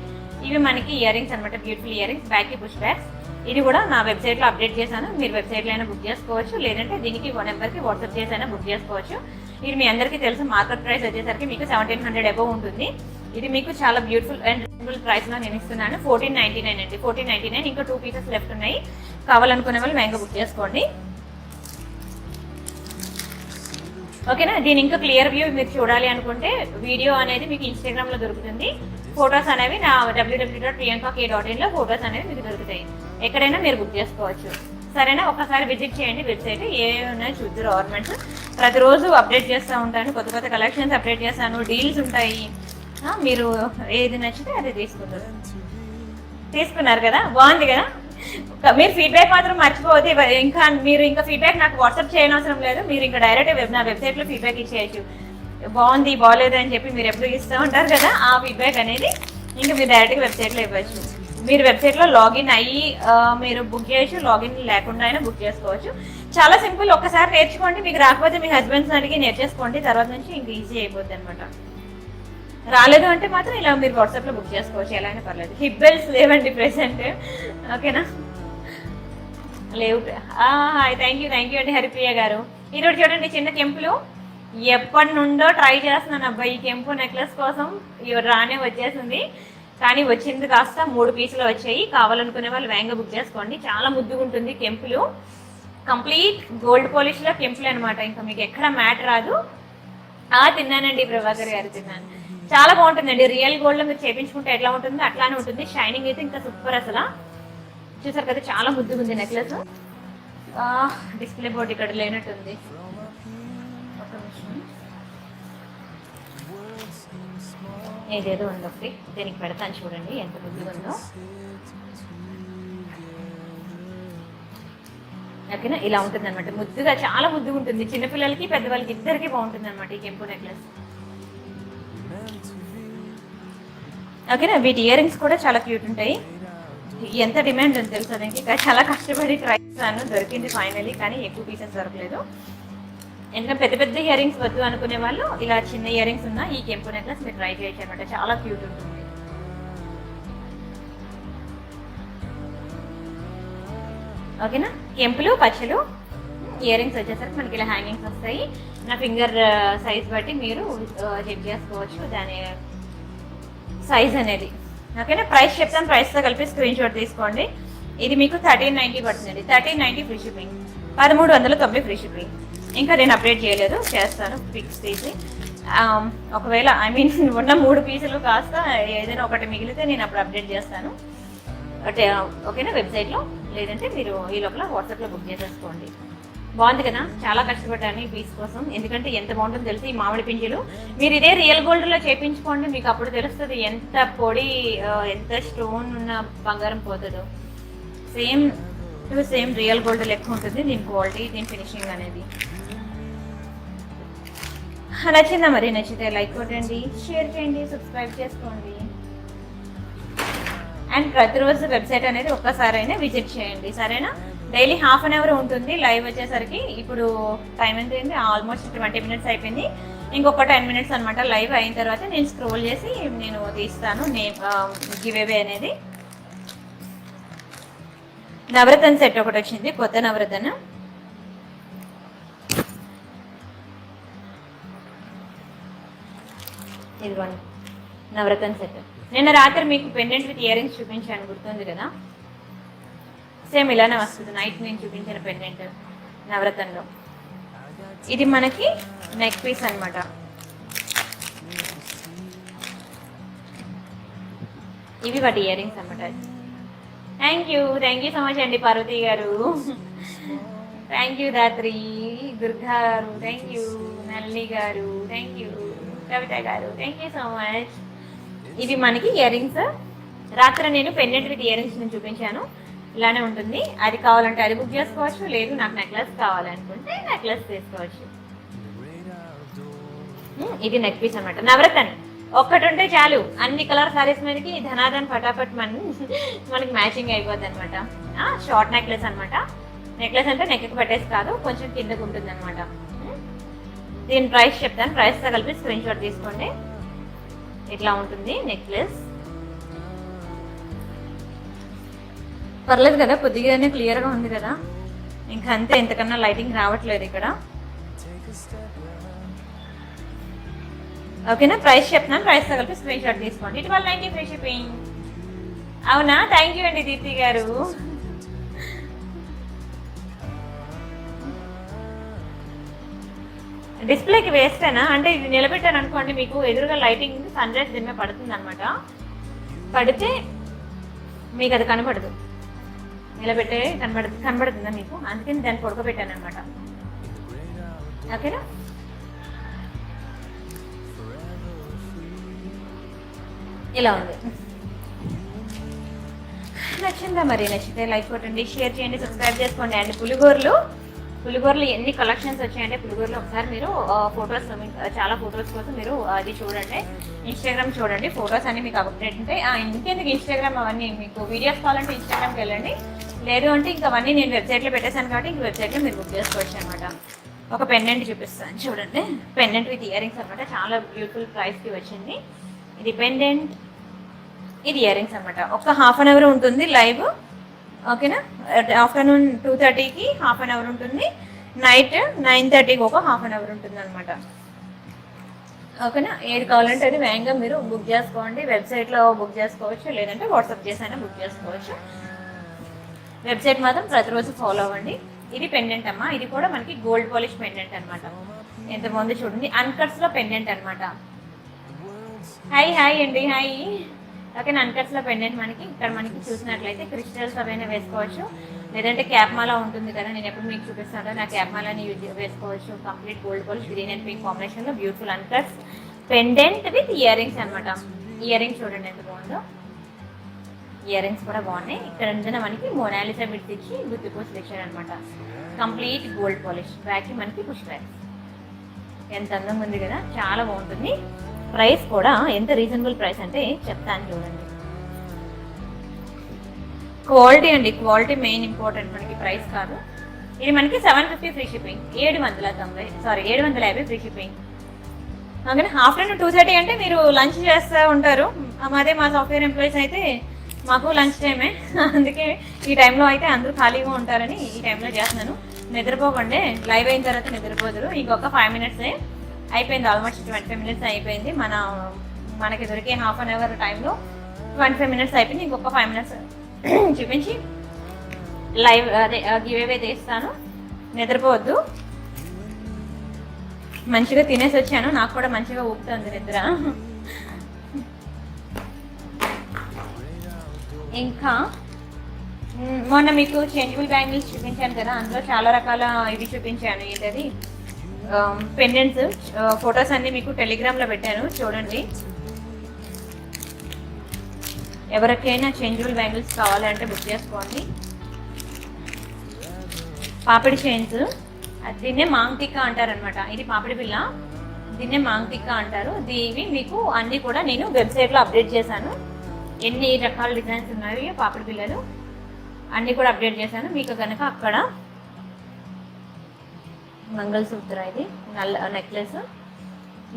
ఇవి మనకి ఇయర్ రింగ్స్ అనమాట, బ్యూటిఫుల్ ఇయర్ రింగ్స్, బ్యాక్కి పుష్ బ్యాగ్స్. ఇది కూడా నా వెబ్సైట్లో అప్డేట్ చేశాను, మీరు వెబ్సైట్లో అయినా బుక్ చేసుకోవచ్చు, లేదంటే దీనికి 1 నెంబర్కి వాట్సాప్ చేసి అయినా బుక్ చేసుకోవచ్చు. ఇది మీ అందరికీ తెలుసు, మార్కెట్ ప్రైస్ వచ్చేసరికి మీకు 1700 అబవ్ ఉంటుంది. ఇది మీకు చాలా బ్యూటిఫుల్ అండ్ రీజనబుల్ ప్రైస్లో నేను ఇస్తున్నాను. 1499 అండి, 1499. ఇంకా 2 pieces లెఫ్ట్ ఉన్నాయి, కావాలనుకునే వాళ్ళు మ్యాంగో బుక్ చేసుకోండి. ఓకేనా. దీని ఇంకా క్లియర్ వ్యూ మీరు చూడాలి అనుకుంటే వీడియో అనేది మీకు ఇన్స్టాగ్రామ్లో దొరుకుతుంది. ఫొటోస్ అనేవి నా www.priyanka.k.in లో ఫొటోస్ అనేవి మీకు దొరుకుతాయి. ఎక్కడైనా మీరు బుక్ చేసుకోవచ్చు. సరేనా, ఒకసారి విజిట్ చేయండి వెబ్సైట్, ఏమైనా చూద్దరు ఆర్నమెంట్స్. ప్రతిరోజు అప్డేట్ చేస్తూ ఉంటాను, కొత్త కొత్త కలెక్షన్స్ అప్డేట్ చేస్తాను, డీల్స్ ఉంటాయి. మీరు ఏది నచ్చితే అది తీసుకున్నారు కదా, బాగుంది కదా. మీరు ఫీడ్బ్యాక్ మాత్రం మర్చిపోవద్దు. మీరు ఇంకా ఫీడ్బ్యాక్ నాకు వాట్సాప్ చేయని అవసరం లేదు, మీరు ఇంకా డైరెక్ట్ నా వెబ్సైట్లో ఫీడ్బ్యాక్ ఇచ్చేయచ్చు. బాగుంది బాగోలేదు అని చెప్పి మీరు ఎప్పుడు ఇస్తూ ఉంటారు కదా, ఆ ఫీడ్బ్యాక్ అనేది ఇంకా మీరు డైరెక్ట్గా వెబ్సైట్లో ఇవ్వచ్చు. మీరు వెబ్సైట్లో లాగిన్ అయ్యి మీరు బుక్ చేయొచ్చు, లాగిన్ లేకుండా అయినా బుక్ చేసుకోవచ్చు. చాలా సింపుల్, ఒక్కసారి నేర్చుకోండి. మీకు రాకపోతే మీ హస్బెండ్స్ అడిగి నేర్చేసుకోండి, తర్వాత నుంచి ఇంక ఈజీ అయిపోద్ది అనమాట. రాలేదు అంటే మాత్రం ఇలా మీరు వాట్సాప్లో బుక్ చేసుకోవచ్చు, ఎలా అయినా పర్లేదు. హిప్ బెల్ట్స్ లేవండి ప్రెసెంట్, ఓకేనా, లేవు. హాయ్, థ్యాంక్ యూ అండి హరిప్రియ గారు. ఈరోజు చూడండి చిన్న కెంపులు, ఎప్పటి నుండో ట్రై చేస్తున్నాను అబ్బాయి ఈ కెంపు నెక్లెస్ కోసం. రానే వచ్చేసింది, కానీ వచ్చింది కాస్త 3 pieces వచ్చాయి. కావాలనుకునే వాళ్ళు వేగంగా బుక్ చేసుకోండి. చాలా ముద్దుగా ఉంటుంది కెంపులు, కంప్లీట్ గోల్డ్ పాలిష్లో కెంపులు అనమాట. ఇంకా మీకు ఎక్కడ మ్యాట్ రాదు. తిన్నానండి ప్రభాకర్ గారు, తిన్నాను. చాలా బాగుంటుందండి, రియల్ గోల్డ్లో మీరు చేయించుకుంటే ఎట్లా ఉంటుందో అట్లానే ఉంటుంది. షైనింగ్ అయితే ఇంకా సూపర్ అసలు. చూసారు కదా, చాలా ముద్దుగా ఉంది నెక్లెస్. డిస్ప్లే బోర్డ్ ఇక్కడ లేనట్టుంది, ఏదేదో ఉంది ఒకటి, దీనికి పెడతాను చూడండి ఎంత ముద్దుగా ఉందో. ఓకేనా, ఇలా ఉంటుంది అనమాట, ముద్దుగా చాలా ముద్దుగా ఉంటుంది. చిన్నపిల్లలకి పెద్దవాళ్ళకి ఇద్దరికి బాగుంటుంది అనమాట ఈ కెంపు నెక్లెస్. ఓకేనా. వీటి ఇయర్ రింగ్స్ కూడా చాలా క్యూట్ ఉంటాయి. ఎంత డిమాండ్ అని తెలుసు దానికి, చాలా కష్టపడి ట్రై చేశాను, దొరికింది ఫైనలీ, కానీ ఎక్కువ పీసెస్ దొరకలేదు. ఎందుకంటే పెద్ద పెద్ద ఇయర్ రింగ్స్ వద్దు అనుకునే వాళ్ళు ఇలా చిన్న ఇయర్ రింగ్స్ ఉన్న ఈ కెంపు నెక్లెస్ మీరు ట్రై చేయొచ్చు అనమాట. చాలా క్యూట్ ఉంటుంది. ఓకేనా. కెంపులు పచ్చలు ఇయర్ రింగ్స్ వచ్చేసరికి మనకి ఇలా హ్యాంగింగ్స్ వస్తాయి. నా ఫింగర్ సైజ్ బట్టి మీరు చెక్ చేసుకోవచ్చు దాని సైజ్ అనేది. ఓకేనా. ప్రైస్ చెప్తాను, ప్రైస్తో కలిపి స్క్రీన్ షాట్ తీసుకోండి. ఇది మీకు 1390 పడుతుంది. 1390 ఫ్రీ షిప్పింగ్, 1390 ఫ్రీ షిప్పింగ్. ఇంకా నేను అప్డేట్ చేయలేదు, చేస్తాను ఫిక్స్ తీసి. ఒకవేళ ఉన్న 3 పీసులు కాస్త ఏదైనా ఒకటి మిగిలితే నేను అప్పుడు అప్డేట్ చేస్తాను. ఓకేనా, వెబ్సైట్లో. లేదంటే మీరు ఈ లోపల వాట్సాప్లో బుక్ చేసేసుకోండి. బాగుంది కదా, చాలా కష్టపడ్డాను ఈ పీస్ కోసం. ఎందుకంటే ఎంత బాగుంటుందో తెలిసి ఈ మామిడి పింజలు మీరు ఇదే రియల్ గోల్డ్లో చేయించుకోండి, మీకు అప్పుడు తెలుస్తుంది ఎంత పొడి ఎంత స్టోన్ ఉన్న బంగారం పోతుందో. Same to same real gold లెక్క ఉంటుంది దీని క్వాలిటీ, దీని ఫినిషింగ్ అనేది. నచ్చిందా మరి? నచ్చితే లైక్ కొట్టండి, షేర్ చేయండి, సబ్స్క్రైబ్ చేసుకోండి. అండ్ ప్రతిరోజు వెబ్సైట్ అనేది ఒక్కసారైనా విజిట్ చేయండి, సరేనా? డైలీ హాఫ్ అన్ అవర్ ఉంటుంది లైవ్ వచ్చేసరికి. ఇప్పుడు టైం ఎంత అయింది? ఆల్మోస్ట్ 20 మినిట్స్ అయిపోయింది. ఇంకొక 10 మినిట్స్ అనమాట లైవ్ అయిన తర్వాత నేను స్క్రోల్ చేసి నేను తీస్తాను గివ్ అవే అనేది. నవరత్న సెట్ ఒకటి వచ్చింది, కొత్త నవరత్న. ఇదిగోండి నవరత్న సెట్. నిన్న రాత్రి మీకు పెండెంట్ విత్ ఇయర్ రింగ్స్ చూపించాను, గుర్తుంది కదా? సేమ్ ఇలానే వస్తుంది నైట్ నేను చూపించిన పెండెంట్ నవరత్నంలో. ఇది మనకి నెక్ పీస్ అనమాట. ఇవి వాటి ఇయర్ రింగ్స్ అనమాట. థ్యాంక్ యూ సో మచ్ అండి పార్వతి గారు. థ్యాంక్ యూ దాత్రి, దుర్గా గారు థ్యాంక్ యూ, నల్లి గారు థ్యాంక్ యూ, కవిత గారు థ్యాంక్ యూ సో మచ్. ఇవి మనకి ఇయర్ రింగ్స్. రాత్రి నేను పెండెంట్ విత్ ఇయర్ రింగ్స్ నేను చూపించాను, ఇలానే ఉంటుంది. అది కావాలంటే అది బుక్ చేసుకోవచ్చు, లేదు నాకు నెక్లెస్ కావాలనుకుంటే నెక్లెస్ తీసుకోవచ్చు. ఇది నెక్ పీస్ అనమాట. నవరత్న ఒక్కటి ఉంటే చాలు, అన్ని కలర్ సారీస్ మీదకి ధనాధన్ ఫటాఫట్ మనకి మ్యాచింగ్ అయిపోద్ది అనమాట. షార్ట్ నెక్లెస్ అనమాట. నెక్లెస్ అంటే నెక్కి పెట్టేసి కాదు, కొంచెం కిందకు ఉంటుంది అనమాట. దీని ప్రైస్ చెప్తాను, ప్రైస్తో కలిపి స్క్రీన్ షాట్ తీసుకోండి. ఇట్లా ఉంటుంది నెక్లెస్. పర్లేదు కదా, కొద్దిగానే క్లియర్గా ఉంది కదా. ఇంకా అంతే, ఇంతకన్నా లైటింగ్ రావట్లేదు ఇక్కడ. ఓకేనా. ప్రైస్ చెప్తున్నాను, ప్రైస్తో కలిపి స్క్రీన్ షాట్ తీసుకోండి. 1290 ఫ్రీ షిప్పింగ్. అవునా, థ్యాంక్ యూ అండి దీప్తి గారు. డిస్ప్లేకి వేస్తేనా అంటే ఇది నిలబెట్టాను అనుకోండి, మీకు ఎదురుగా లైటింగ్ సన్ రైజ్ దిమ్మే పడుతుంది అనమాట. పడితే మీకు అది కనపడదు, నిలబెట్టే కనబడుతుందా మీకు, అందుకని దాన్ని పడుకోబెట్టాను అనమాట. ఓకేనా. ఇలా ఉంది. నచ్చిందా మరి? నచ్చితే లైక్ కొట్టండి, షేర్ చేయండి, సబ్స్క్రైబ్ చేసుకోండి. అండ్ పులిగోరలు ఎన్ని కలెక్షన్స్ వచ్చాయంటే పులిగోరలో ఒకసారి మీరు ఫొటోస్, చాలా ఫొటోస్ కోసం మీరు అది చూడండి, ఇన్స్టాగ్రామ్ చూడండి, ఫొటోస్ అన్ని మీకు అప్డేట్ ఉంటాయి. ఇంకెందుకు ఇన్స్టాగ్రామ్, అవన్నీ మీకు వీడియోస్ కావాలంటే ఇన్స్టాగ్రామ్కి వెళ్ళండి, లేదు అంటే ఇంకా అవన్నీ నేను వెబ్సైట్లో పెట్టేశాను కాబట్టి ఇంక వెబ్సైట్లో మీరు బుక్ చేసుకోవచ్చు అనమాట. ఒక పెండెంట్ చూపిస్తాను చూడండి, పెండెంట్ విత్ ఇయర్ రింగ్స్ అనమాట. చాలా బ్యూటిఫుల్ ప్రైస్కి వచ్చింది. ఇది పెండెంట్, ఇది ఇయర్ రింగ్స్ అనమాట. ఒక హాఫ్ అన్ అవర్ ఉంటుంది లైవ్. ఓకేనా. ఆఫ్టర్నూన్ 2:30కి హాఫ్ అన్ అవర్ ఉంటుంది, నైట్ 9:30కి ఒక హాఫ్ అన్ అవర్ ఉంటుంది అనమాట. ఓకేనా. ఏది కావాలంటే అది వేగంగా మీరు బుక్ చేసుకోండి. వెబ్సైట్లో బుక్ చేసుకోవచ్చు, లేదంటే వాట్సాప్ చేసైనా బుక్ చేసుకోవచ్చు. వెబ్సైట్ మాత్రం ప్రతిరోజు ఫాలో అవ్వండి. ఇది పెండెంట్ అమ్మా, ఇది కూడా మనకి గోల్డ్ పాలిష్ పెండెంట్ అనమాట. ఎంత బాగుంది చూడండి, అన్కట్స్లో పెండెంట్ అనమాట. హాయ్ అండి, హాయ్. ఓకేనా. అన్కట్స్లో పెండెంట్ మనకి ఇక్కడ మనకి చూసినట్లయితే క్రిస్టల్స్ అవైనా వేసుకోవచ్చు, లేదంటే క్యాప్ మాలా ఉంటుంది కదా, నేను ఎప్పుడు మీకు చూపిస్తాను, నా క్యాప్ మాలని వేసుకోవచ్చు. Complete gold polish green and pink కాంబినేషన్లో beautiful uncuts pendant with earrings అనమాట. ఇయర్ రింగ్స్ చూడండి ఎంత బాగుందో, ఇయర్ రింగ్స్ కూడా బాగున్నాయి. ఇక్కడ ఉంటున్న మనకి మోనాలిసా బిట్స్ ఇచ్చి గుర్తుకోసి తెచ్చారు అనమాట. కంప్లీట్ గోల్డ్ పాలిష్, బ్యాక్కి మనకి పుష్ బ్యాక్. ఎంత అందంగా ఉంది కదా, చాలా బాగుంటుంది. ప్రైస్ కూడా ఎంత రీజనబుల్ ప్రైస్ అంటే చెప్తాను చూడండి. క్వాలిటీ అండి, క్వాలిటీ మెయిన్ ఇంపార్టెంట్, మనకి ప్రైస్ కాదు. ఇది మనకి 750 ఫ్రీ షిప్పింగ్, 750 ఫ్రీ షిప్పింగ్. ఓకేనా. ఆఫ్టర్నూన్ 2:30 అంటే మీరు లంచ్ చేస్తూ ఉంటారు. అదే మా సాఫ్ట్వేర్ ఎంప్లాయీస్ అయితే మాకు లంచ్ టైమే, అందుకే ఈ టైంలో అయితే అందరూ ఖాళీగా ఉంటారని ఈ టైంలో చేస్తున్నాను. నిద్రపోకండి, లైవ్ అయిన తర్వాత నిద్రపోదురు. ఇంకొక 5 మినిట్సే అయిపోయింది, ఆల్మోస్ట్ 25 మినిట్స్ అయిపోయింది. మనకి దొరికే హాఫ్ అన్ అవర్ టైంలో 25 మినిట్స్ అయిపోయింది. ఇంకొక 5 మినిట్స్ చూపించి లైవ్ అదే గివ్ అవే తీస్తాను. నిద్రపోవద్దు. మంచిగా తినేసి వచ్చాను, నాకు కూడా మంచిగా ఊపుతుంది నిద్ర. ఇంకా మొన్న మీకు చేంజబుల్ బ్యాంగిల్స్ చూపించాను కదా, అందులో చాలా రకాల ఇవి చూపించాను. ఏంటది పెండెంట్స్, ఫొటోస్ అన్ని మీకు టెలిగ్రామ్లో పెట్టాను, చూడండి. ఎవరికైనా చేంజబుల్ బ్యాంగిల్స్ కావాలంటే బుక్ చేసుకోండి. పాపిడి చైన్స్, దీన్నే మాంగ్టిక్కా అంటారనమాట. ఇది పాపిడి బిళ్ళ, దీన్నే మాంగ్టిక్కా అంటారు. ఇవి మీకు అన్నీ కూడా నేను వెబ్సైట్లో అప్డేట్ చేశాను. ఎన్ని రకాల డిజైన్స్ ఉన్నాయో పాపిడి బిళ్ళలు అన్నీ కూడా అప్డేట్ చేశాను. మీకు కనుక అక్కడ మంగళసూత్ర, ఇది నెక్లెస్,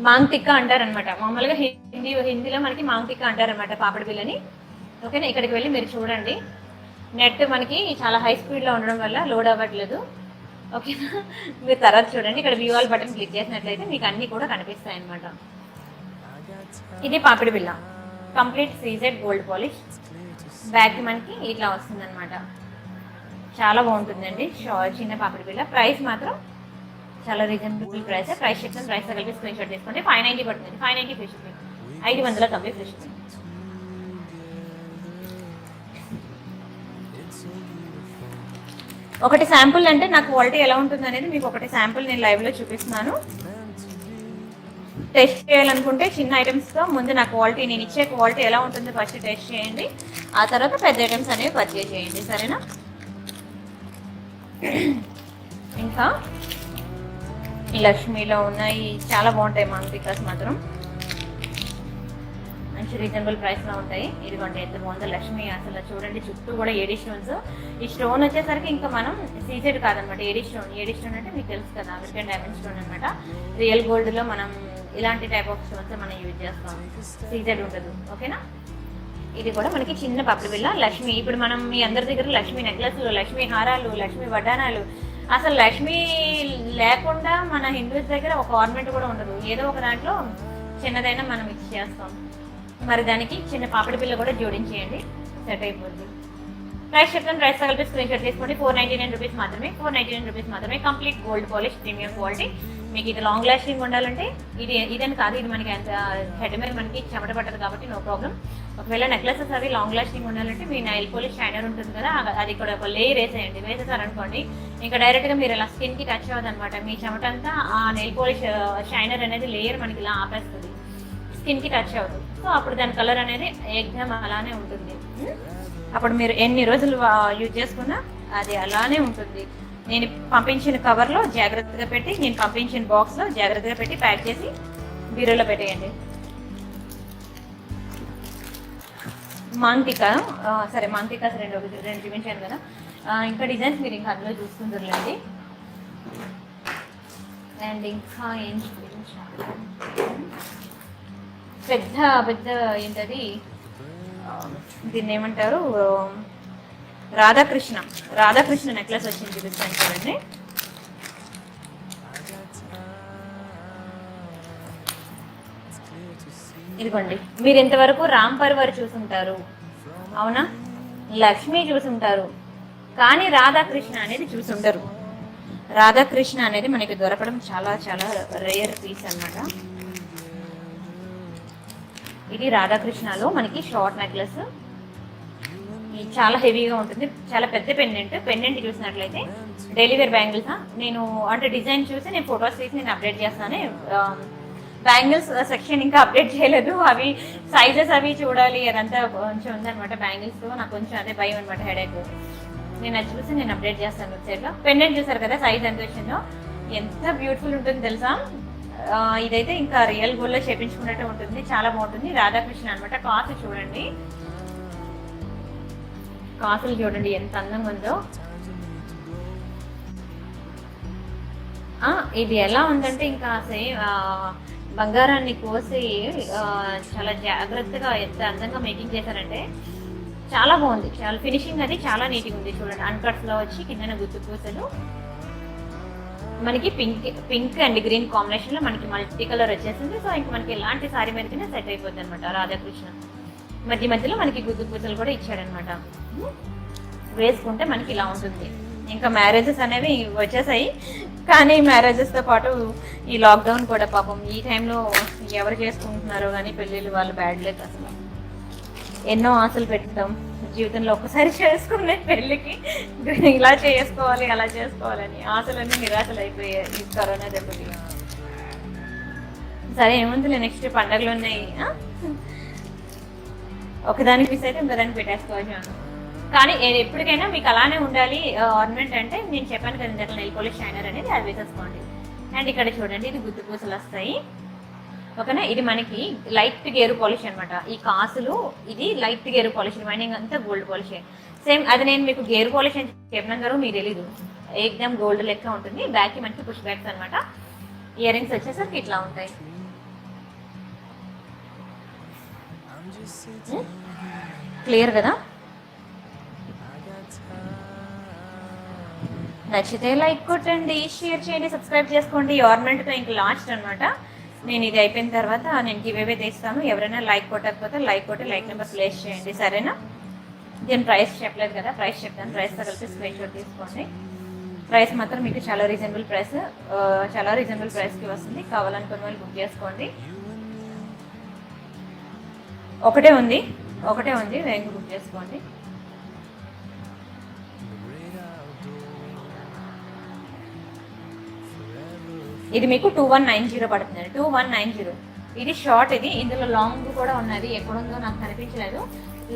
మాంగ్టిక్కా అంటారనమాట. మామూలుగా హిందీలో మనకి మాంగ్టిక్కా అంటారనమాట పాపిడి బిళ్ళని. ఓకేనా. ఇక్కడికి వెళ్ళి మీరు చూడండి. నెట్ మనకి చాలా హై స్పీడ్లో ఉండడం వల్ల లోడ్ అవ్వట్లేదు. ఓకేనా. మీరు తర్వాత చూడండి, ఇక్కడ వ్యూ ఆల్ బటన్ క్లిక్ చేసినట్లయితే మీకు అన్నీ కూడా కనిపిస్తాయి అన్నమాట. ఇది పాపిడి బిళ్ళ, complete CZ gold polish. Bag మనకి ఇట్లా వస్తుంది అనమాట. చాలా బాగుంటుందండి చిన్న పాపిడి బిళ్ళ. ప్రైస్ మాత్రం చాలా రీజనబుల్ ప్రైస్. ప్రైస్ చెప్తాను, ప్రైస్ కలిపి స్క్రీన్ షాట్ తీసుకోండి. 590 పడుతుంది, 590 ఫ్రీ షిప్పింగ్, 590 ఫ్రీ షిప్పింగ్. ఒకటి శాంపుల్ అంటే నాకు క్వాలిటీ ఎలా ఉంటుంది అనేది మీకు ఒకటి శాంపుల్ నేను లైవ్లో చూపిస్తున్నాను. టెస్ట్ చేయాలనుకుంటే చిన్న ఐటమ్స్తో ముందు నా క్వాలిటీ, నేను ఇచ్చే క్వాలిటీ ఎలా ఉంటుందో ఫస్ట్ టెస్ట్ చేయండి. ఆ తర్వాత పెద్ద ఐటమ్స్ అనేవి పర్చేజ్ చేయండి, సరేనా. ఇంకా లక్ష్మీలో ఉన్నాయి, చాలా బాగుంటాయి మాంగ్టిక్కాస్ మాత్రం, మంచి రీజనబుల్ ప్రైస్లో ఉంటాయి. ఇదిగోండి ఎంత బాగుందో లక్ష్మి, అసలు చూడండి. చుట్టూ కూడా ఏడీ స్టోన్స్. ఈ స్టోన్ వచ్చేసరికి ఇంకా మనం సీజెడ్ కాదనమాట, ఏడీ స్టోన్. ఏడీ స్టోన్ అంటే మీకు తెలుసు కదా, అమెరికన్ డైమండ్ స్టోన్ అనమాట. రియల్ గోల్డ్లో మనం ఇలాంటి టైప్ ఆఫ్ స్టోన్స్ మనం యూజ్ చేస్తాం, సీజెడ్ ఉండదు. ఓకేనా. ఇది కూడా మనకి చిన్న పాపిడి బిళ్ళ లక్ష్మి. ఇప్పుడు మనం మీ అందరి దగ్గర లక్ష్మి నెక్లెస్లు, లక్ష్మి హారాలు, లక్ష్మి వడ్డానాలు, అసలు లక్ష్మి లేకుండా మన హిందూస్ దగ్గర ఒక ఆర్నమెంట్ కూడా ఉండదు. ఏదో ఒక దాంట్లో చిన్నదైనా మనం మిక్స్ చేస్తాం. మరి దానికి చిన్న పాపిడి బిళ్ళ కూడా జోడించేయండి, సెట్ అయిపోద్ది. ప్రైస్ చెప్తాను, ప్రైస్ కలిపి స్క్రీన్ షాట్ తీసుకోండి. 499 రూపీస్ మాత్రమే, 499 రూపీస్ మాత్రమే. Complete gold polish, premium quality. మీకు ఇది లాంగ్ లాస్టింగ్ ఉండాలంటే ఇదని కాదు, ఇది మనకి అంత హెడ్ మీద మనకి చెమట పట్టదు కాబట్టి నో ప్రాబ్లం. ఒకవేళ నెక్లెసెస్ అవి లాంగ్ లాస్టింగ్ ఉండాలంటే మీ నైల్ పాలిష్ షైనర్ ఉంటుంది కదా, అది ఇక్కడ ఒక లేయర్ వేసేయండి. వేసేసారనుకోండి ఇంకా డైరెక్ట్గా మీరు ఇలా స్కిన్కి టచ్ అవ్వదు అనమాట. మీ చెమట అంతా ఆ నెయిల్ పాలిష్ షైనర్ అనేది లేయర్ మనకి ఇలా ఆపేస్తుంది, స్కిన్కి టచ్ అవ్వదు. సో అప్పుడు దాని కలర్ అనేది ఎగ్జామ్ అలానే ఉంటుంది. అప్పుడు మీరు ఎన్ని రోజులు యూజ్ చేసుకున్నా అది అలానే ఉంటుంది. నేను పంపించిన కవర్లో జాగ్రత్తగా పెట్టి, నేను పంపించిన బాక్స్లో జాగ్రత్తగా పెట్టి ప్యాక్ చేసి బీరోలో పెట్టేయండి. మాంగ్టిక్కా, సరే మాంగ్టిక్కాస్ రెండు చూపించాను కదా. ఇంకా డిజైన్స్ మీరు ఇంకా అందులో చూసుకుంటారులేండి. అండ్ ఇంకా ఏం చూపించాలి, పెద్ద పెద్ద ఏంటది, దీన్ని ఏమంటారు, రాధాకృష్ణ నెక్లెస్ వచ్చింది, చూపిస్తాను చూడండి. ఇదిగోండి, మీరు ఇంతవరకు రామ్ పర్వర్ చూసుంటారు, అవునా, లక్ష్మి చూసుంటారు, కానీ రాధాకృష్ణ అనేది చూసుంటారు. రాధాకృష్ణ అనేది మనకి దొరకడం చాలా చాలా రేర్ పీస్ అన్నమాట. ఇది రాధాకృష్ణలో మనకి షార్ట్ నెక్లెస్, చాలా హెవీగా ఉంటుంది, చాలా పెద్ద పెండెంట్ చూసినట్లయితే డైలీ వేర్ బ్యాంగిల్స్. నేను అంటే డిజైన్ చూసి నేను ఫొటోస్ తీసి నేను అప్డేట్ చేస్తాను. బ్యాంగిల్స్ సెక్షన్ ఇంకా అప్డేట్ చేయలేదు, అవి సైజెస్ అవి చూడాలి, అదంతా కొంచెం ఉందన్నమాట. బ్యాంగిల్స్ నాకు కొంచెం అదే భయం అనమాట, హెడేక్. నేను అది చూసి నేను అప్డేట్ చేస్తాను వెబ్సైట్లో. పెండెంట్ చూసారు కదా, సైజ్ ఎంత వచ్చిందో, ఎంత బ్యూటిఫుల్ ఉంటుంది తెలుసా. ఇదైతే ఇంకా రియల్ గోల్డ్లో చేపించుకున్నట్టు ఉంటుంది, చాలా బాగుంటుంది. రాధాకృష్ణ అనమాట. కాసు చూడండి, కాసులు చూడండి ఎంత అందంగా ఉందో. ఇది ఎలా ఉందంటే ఇంకా సేమ్ బంగారాన్ని కోసి చాలా జాగ్రత్తగా ఎంత అందంగా మేకింగ్ చేశారంటే చాలా బాగుంది. చాలా ఫినిషింగ్ అది చాలా నీట్గా ఉంది. చూడండి అన్కట్స్లో వచ్చి కిందన గుత్తు పూసలు, మనకి పింక్ అండ్ గ్రీన్ కాంబినేషన్లో మనకి మల్టీ కలర్ వచ్చేసింది. సో ఇంక మనకి ఎలాంటి సారీ మీదకైనా సెట్ అయిపోద్ది అనమాట. రాధాకృష్ణ మధ్య మధ్యలో మనకి గుత్తు పూసలు కూడా ఇచ్చాడనమాట. వేసుకుంటే మనకి ఇలా ఉంటుంది. ఇంకా మ్యారేజెస్ అనేవి వచ్చేసాయి, కానీ మ్యారేజెస్తో పాటు ఈ లాక్డౌన్ కూడా పాపం ఈ టైంలో ఎవరు చేసుకుంటున్నారో కానీ పెళ్ళిళ్ళు వాళ్ళు బ్యాడ్ లక్. అసలు ఎన్నో ఆశలు పెడతాం జీవితంలో, ఒక్కసారి చేసుకునే పెళ్ళికి ఇలా చేసుకోవాలి అలా చేసుకోవాలని ఆశలన్నీ నిరాశలు అయిపోయాయి ఈ కరోనా దెబ్బకి. సరే ఏముంది, నెక్స్ట్ పండగలు ఉన్నాయి, ఒకదానికి మిస్ అయితే ఇంకోదానికి పెట్టేసుకోవచ్చు. కానీ ఎప్పటికైనా మీకు అలానే ఉండాలి ఆర్నమెంట్ అంటే నేను చెప్పాను కదా ఇందాక నెయిల్ పాలిష్ షైనర్ అనేది అది వేసేసుకోండి. అండ్ ఇక్కడ చూడండి ఇది గుత్తు పూసలు వస్తాయి, ఓకేనా. ఇది మనకి లైట్ గేరు పాలిష్ అనమాట. ఈ కాసులు ఇది లైట్ గేరు పాలిష్, రిమైనింగ్ అంతా గోల్డ్ పాలిష్. సేమ్ అది నేను మీకు గేరు పాలిష్ అని చెప్పినా గారు మీరు తెలీదు, ఏకదమ్ గోల్డ్ లెక్క ఉంటుంది. బ్యాక్కి మనకి పుష్ బ్యాక్స్ అనమాట. ఇయర్ రింగ్స్ వచ్చేసరికి ఇట్లా ఉంటాయి. క్లియర్ కదా? నచ్చితే లైక్ కొట్టండి, షేర్ చేయండి, సబ్స్క్రైబ్ చేసుకోండి. ఆర్నమెంట్తో ఇంక లాస్ట్ అనమాట. నేను ఇది అయిపోయిన తర్వాత నేను గివేవే తీస్తాను. ఎవరైనా లైక్ కొట్టకపోతే లైక్ కొట్టి లైక్ నెంబర్ ప్లేస్ చేయండి, సరేనా. దీని ప్రైస్ చెప్పలేదు కదా, ప్రైస్ చెప్తాను. ప్రైస్తో కలిపి స్క్రీన్ షాట్ తీసుకోండి. ప్రైస్ మాత్రం మీకు చాలా రీజనబుల్ ప్రైస్, చాలా రీజనబుల్ ప్రైస్కి వస్తుంది. కావాలనుకున్న వాళ్ళు బుక్ చేసుకోండి. ఒకటే ఉంది వేగంగా బుక్ చేసుకోండి. ఇది మీకు 2190 పడుతుంది, 2190. ఇది షార్ట్, ఇది ఇందులో లాంగ్ కూడా ఉన్నది. ఎక్కడుందో నాకు కనిపించలేదు.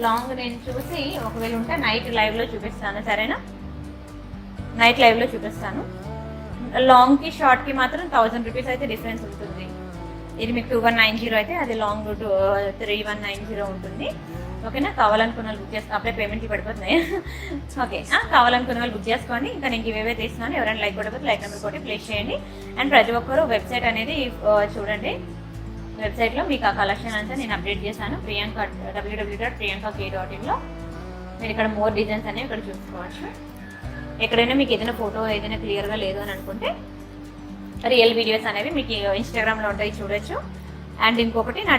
లాంగ్ నేను చూసి ఒకవేళ ఉంటే నైట్ లైవ్లో చూపిస్తాను, సరేనా. నైట్ లైవ్లో చూపిస్తాను. లాంగ్కి షార్ట్కి మాత్రం 1000 రూపీస్ అయితే డిఫరెన్స్ ఉంటుంది. ఇది మీకు 2190 అయితే అది లాంగ్ 3190 ఉంటుంది, ఓకేనా. కావాలనుకున్న వాళ్ళు బుక్ చేసుకో, అప్పుడే పేమెంట్కి పడిపోతున్నాయి, ఓకే. కావాలనుకున్న వాళ్ళు బుక్ చేసుకోండి. ఇంకా నేను ఇవేవే తీస్తున్నాను. ఎవరైనా లైక్ కొట్టకపోతే లైక్ నెంబర్ కొట్టి ప్లేస్ చేయండి. అండ్ ప్రతి ఒక్కరు వెబ్సైట్ అనేది చూడండి. వెబ్సైట్లో మీకు ఆ కలెక్షన్ అంతా నేను అప్డేట్ చేశాను. ప్రియాంక www.priyanka.in మీరు ఇక్కడ మోర్ డిజైన్స్ అనేవి ఇక్కడ చూసుకోవచ్చు. ఎక్కడైనా మీకు ఏదైనా ఫోటో ఏదైనా క్లియర్గా లేదు అని అనుకుంటే రియల్ వీడియోస్ అనేవి మీకు ఇన్స్టాగ్రామ్లో ఉంటాయి, చూడొచ్చు. అండ్ ఇంకొకటి నా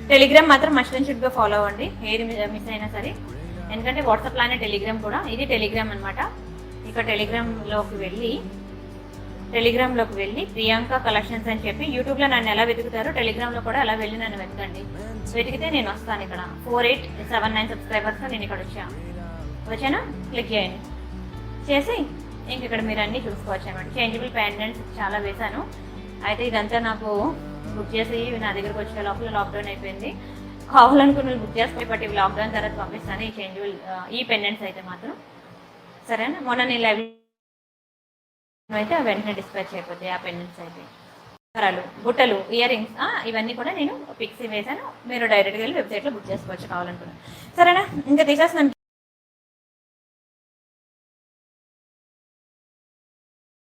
టెలిగ్రామ్ మాత్రం మస్ట్ అండ్ షుడ్గా ఫాలో అవ్వండి, ఏది మిస్ అయినా సరే. ఎందుకంటే వాట్సాప్లోనే టెలిగ్రామ్ కూడా, ఇది టెలిగ్రామ్ అనమాట. ఇక టెలిగ్రామ్లోకి వెళ్ళి ప్రియాంక కలెక్షన్స్ అని చెప్పి యూట్యూబ్లో నన్ను ఎలా వెతుకుతారో టెలిగ్రామ్లో కూడా అలా వెళ్ళి నన్ను వెతకండి. వెతికితే నేను వస్తాను. ఇక్కడ 4879 సబ్స్క్రైబర్స్తో నేను ఇక్కడ వచ్చాను. క్లిక్ చేయండి, చేసి ఇంక ఇక్కడ మీరు అన్నీ చూసుకోవచ్చు అనమాట. చేంజబుల్ పెండెంట్స్ చాలా వేశాను. అయితే ఇదంతా నాకు బుక్ చేసి నా దగ్గరకు వచ్చే లోపల లాక్డౌన్ అయిపోయింది. కావాలనుకున్న బుక్ చేసుకోవాలి, బట్ ఇవి లాక్డౌన్ తర్వాత పంపిస్తాను ఈ చేంజబుల్ ఈ పెండెంట్స్ అయితే మాత్రం, సరేనా. మొన్న నేను లైవ్ అయితే వెంటనే డిస్పాచ్ అయిపోతాయి ఆ పెండెంట్స్ అయితే. కరాలు, బుట్టలు, ఇయర్ రింగ్స్ ఇవన్నీ కూడా నేను పిక్స్ వేసాను. మీరు డైరెక్ట్గా వెళ్ళి వెబ్సైట్లో బుక్ చేసుకోవచ్చు కావాలనుకున్నాను, సరేనా. ఇంకా తీసేస్తున్నాను.